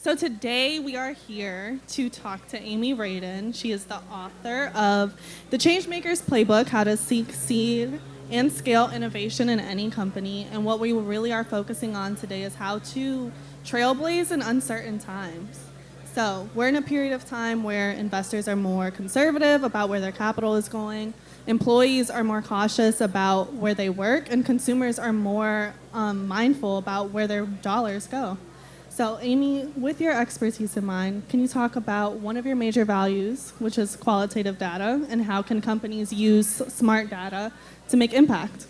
So today we are here to talk to Amy Radin. She is the author of The Changemakers Playbook, How to Succeed and Scale Innovation in Any Company. And what we really are focusing on today is how to trailblaze in uncertain times. So we're in a period of time where investors are more conservative about where their capital is going, employees are more cautious about where they work, and consumers are more mindful about where their dollars go. So Amy, with your expertise in mind, can you talk about one of your major values, which is qualitative data, and how can companies use smart data to make impact?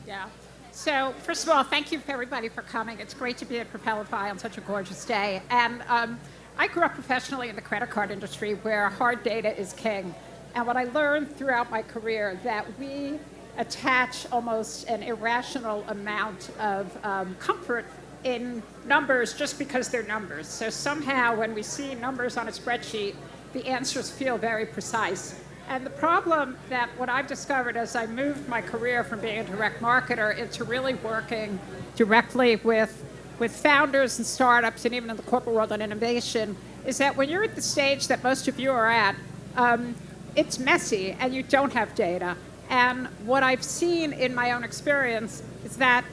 Yeah. So first of all, thank you everybody for coming. It's great to be at Propelify on such a gorgeous day. And I grew up professionally in the credit card industry where hard data is king. And what I learned throughout my career that we attach almost an irrational amount of comfort in numbers just because they're numbers. So somehow when we see numbers on a spreadsheet, the answers feel very precise. And the problem that what I've discovered as I moved my career from being a direct marketer into really working directly with founders and startups and even in the corporate world on innovation is that when you're at the stage that most of you are at, it's messy and you don't have data. And what I've seen in my own experience is that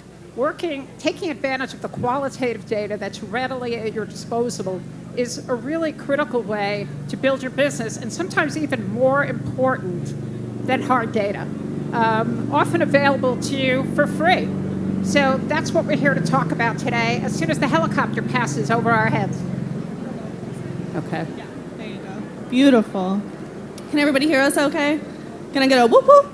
taking advantage of the qualitative data that's readily at your disposal is a really critical way to build your business, and sometimes even more important than hard data, often available to you for free. So that's what we're here to talk about today, as soon as the helicopter passes over our heads. Okay. Yeah, there you go. Beautiful. Can everybody hear us okay? Can I get a whoop whoop?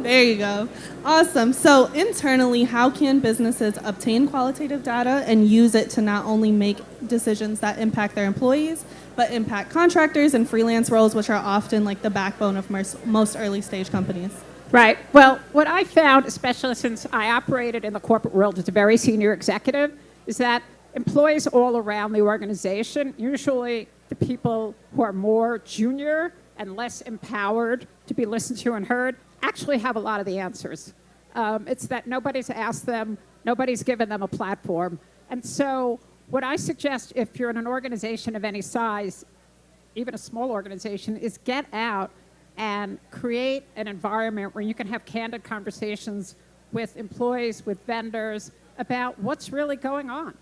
There you go. Awesome. So internally, how can businesses obtain qualitative data and use it to not only make decisions that impact their employees, but impact contractors and freelance roles, which are often like the backbone of most early stage companies? Right. Well, what I found, especially since I operated in the corporate world as a very senior executive, is that employees all around the organization, usually the people who are more junior and less empowered to be listened to and heard, actually have a lot of the answers. It's that nobody's asked them, nobody's given them a platform. And so what I suggest if you're in an organization of any size, even a small organization, is get out and create an environment where you can have candid conversations with employees, with vendors, about what's really going on.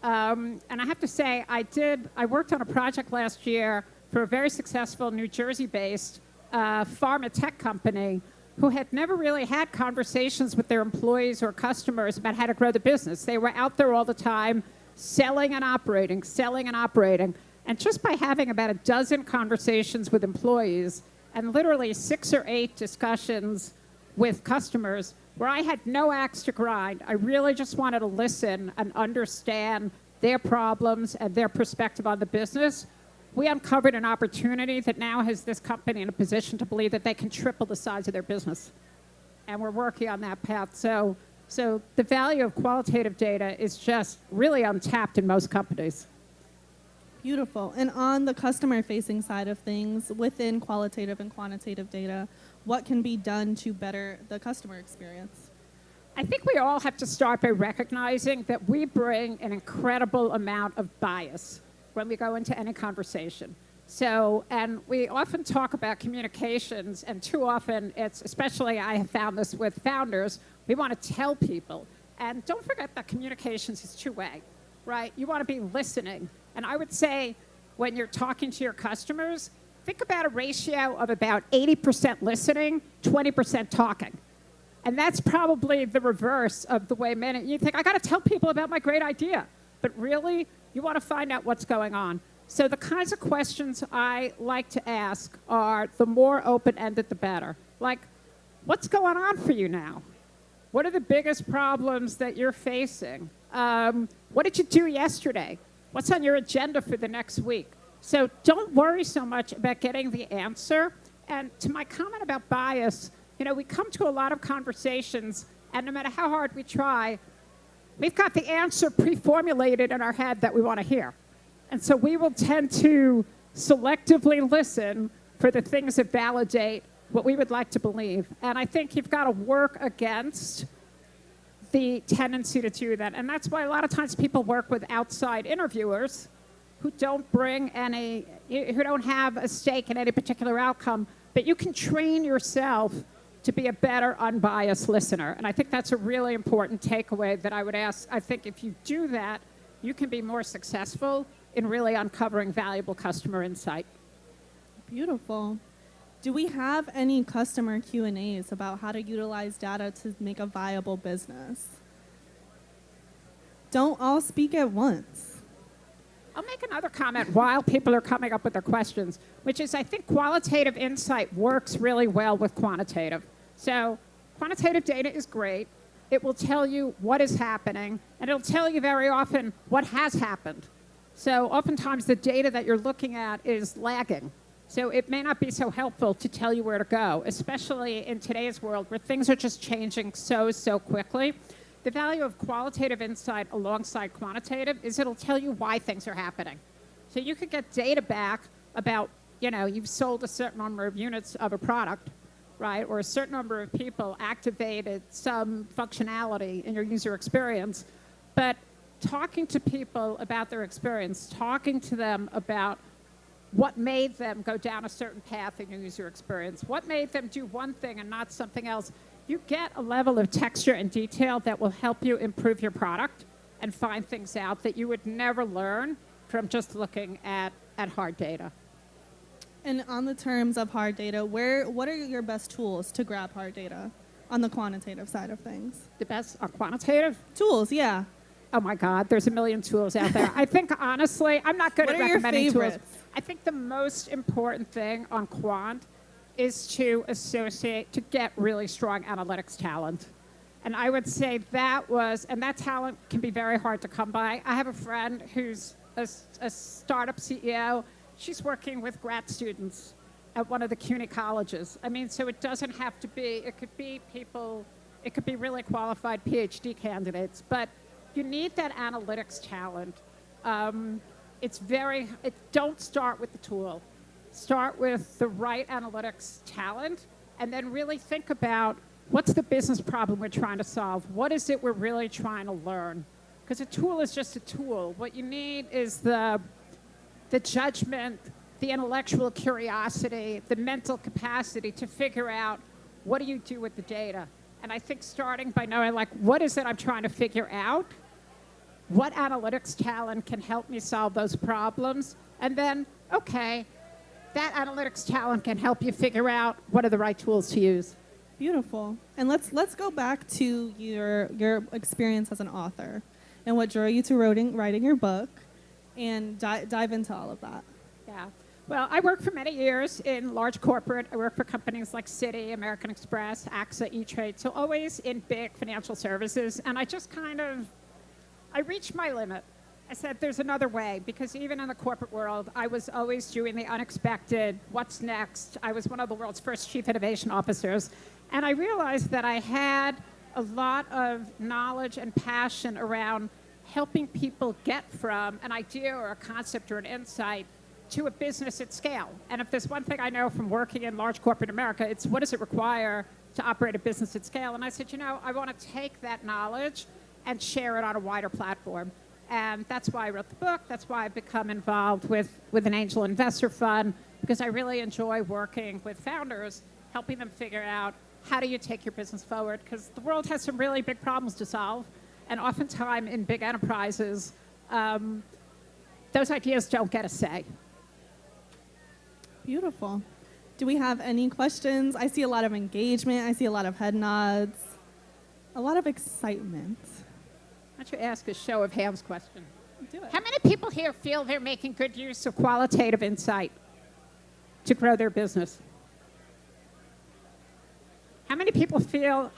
And I have to say, I worked on a project last year for a very successful New Jersey-based pharma tech company who had never really had conversations with their employees or customers about how to grow the business. They were out there all the time selling and operating. And just by having about a dozen conversations with employees and literally 6 or 8 discussions with customers where I had no axe to grind, I really just wanted to listen and understand their problems and their perspective on the business. We uncovered an opportunity that now has this company in a position to believe that they can triple the size of their business. And we're working on that path. So the value of qualitative data is just really untapped in most companies. Beautiful. And on the customer-facing side of things, within qualitative and quantitative data, what can be done to better the customer experience? I think we all have to start by recognizing that we bring an incredible amount of bias when we go into any conversation. So, and we often talk about communications, and too often it's, especially I have found this with founders, we want to tell people. And don't forget that communications is two-way, right? You want to be listening. And I would say when you're talking to your customers, think about a ratio of about 80% listening, 20% talking. And that's probably the reverse of the way you think, I got to tell people about my great idea. But really, you want to find out what's going on. So the kinds of questions I like to ask are the more open-ended, the better. Like, what's going on for you now? What are the biggest problems that you're facing? What did you do yesterday? What's on your agenda for the next week? So don't worry so much about getting the answer. And to my comment about bias, we come to a lot of conversations, and no matter how hard we try, we've got the answer pre-formulated in our head that we want to hear. And so we will tend to selectively listen for the things that validate what we would like to believe. And I think you've got to work against the tendency to do that. And that's why a lot of times people work with outside interviewers who don't who don't have a stake in any particular outcome, but you can train yourself to be a better unbiased listener. And I think that's a really important takeaway that I would ask. I think if you do that, you can be more successful in really uncovering valuable customer insight. Beautiful. Do we have any customer Q&As about how to utilize data to make a viable business? Don't all speak at once. I'll make another comment while people are coming up with their questions, which is I think qualitative insight works really well with quantitative. So quantitative data is great. It will tell you what is happening, and it'll tell you very often what has happened. So oftentimes the data that you're looking at is lagging. So it may not be so helpful to tell you where to go, especially in today's world where things are just changing so quickly. The value of qualitative insight alongside quantitative is it'll tell you why things are happening. So you could get data back about, you've sold a certain number of units of a product, right? Or a certain number of people activated some functionality in your user experience. But talking to people about their experience, talking to them about what made them go down a certain path in your user experience, what made them do one thing and not something else, you get a level of texture and detail that will help you improve your product and find things out that you would never learn from just looking at hard data. And on the terms of hard data, what are your best tools to grab hard data on the quantitative side of things? The best are quantitative? Tools, yeah. Oh my God, there's a million tools out there. I think honestly, I'm not good at recommending tools. I think the most important thing on quant is to get really strong analytics talent. And I would say that talent can be very hard to come by. I have a friend who's a startup CEO. She's working with grad students at one of the CUNY colleges. I mean, so it doesn't have to be, it could be really qualified PhD candidates, but you need that analytics talent. Don't start with the tool. Start with the right analytics talent, and then really think about what's the business problem we're trying to solve? What is it we're really trying to learn? Because a tool is just a tool. What you need is the judgment, the intellectual curiosity, the mental capacity to figure out what do you do with the data. And I think starting by knowing, what is it I'm trying to figure out? What analytics talent can help me solve those problems? And then, okay, that analytics talent can help you figure out what are the right tools to use. Beautiful. And let's go back to your experience as an author and what drew you to writing your book, and dive into all of that. Yeah. Well, I worked for many years in large corporate. I worked for companies like Citi, American Express, AXA, E-Trade, so always in big financial services. And I just I reached my limit. I said, there's another way, because even in the corporate world, I was always doing the unexpected, what's next? I was one of the world's first chief innovation officers. And I realized that I had a lot of knowledge and passion around helping people get from an idea or a concept or an insight to a business at scale. And if there's one thing I know from working in large corporate America, it's what does it require to operate a business at scale? And I said, I want to take that knowledge and share it on a wider platform. And that's why I wrote the book. That's why I've become involved with an angel investor fund, because I really enjoy working with founders, helping them figure out how do you take your business forward, because the world has some really big problems to solve. And oftentimes in big enterprises, those ideas don't get a say. Beautiful. Do we have any questions? I see a lot of engagement. I see a lot of head nods. A lot of excitement. Why don't you ask a show of hands question? Do it. How many people here feel they're making good use of qualitative insight to grow their business? How many people feel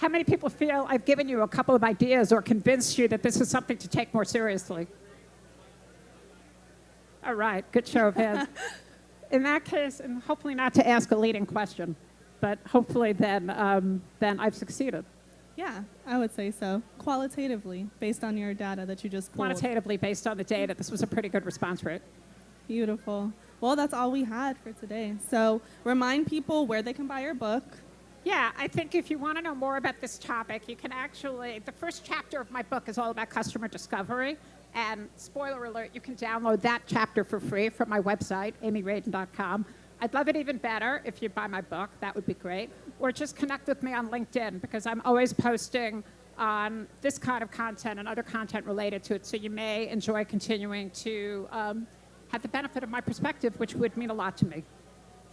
I've given you a couple of ideas or convinced you that this is something to take more seriously? All right, good show of hands. In that case, and hopefully not to ask a leading question, but hopefully then I've succeeded. Yeah, I would say so. Qualitatively, based on your data that you just pulled. Quantitatively, based on the data, this was a pretty good response rate. Beautiful. Well, that's all we had for today. So remind people where they can buy your book Yeah, I think if you want to know more about this topic, you can actually, the first chapter of my book is all about customer discovery. And spoiler alert, you can download that chapter for free from my website, amyradin.com. I'd love it even better if you buy my book. That would be great. Or just connect with me on LinkedIn, because I'm always posting on this kind of content and other content related to it. So you may enjoy continuing to have the benefit of my perspective, which would mean a lot to me.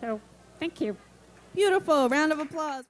So thank you. Beautiful. Round of applause.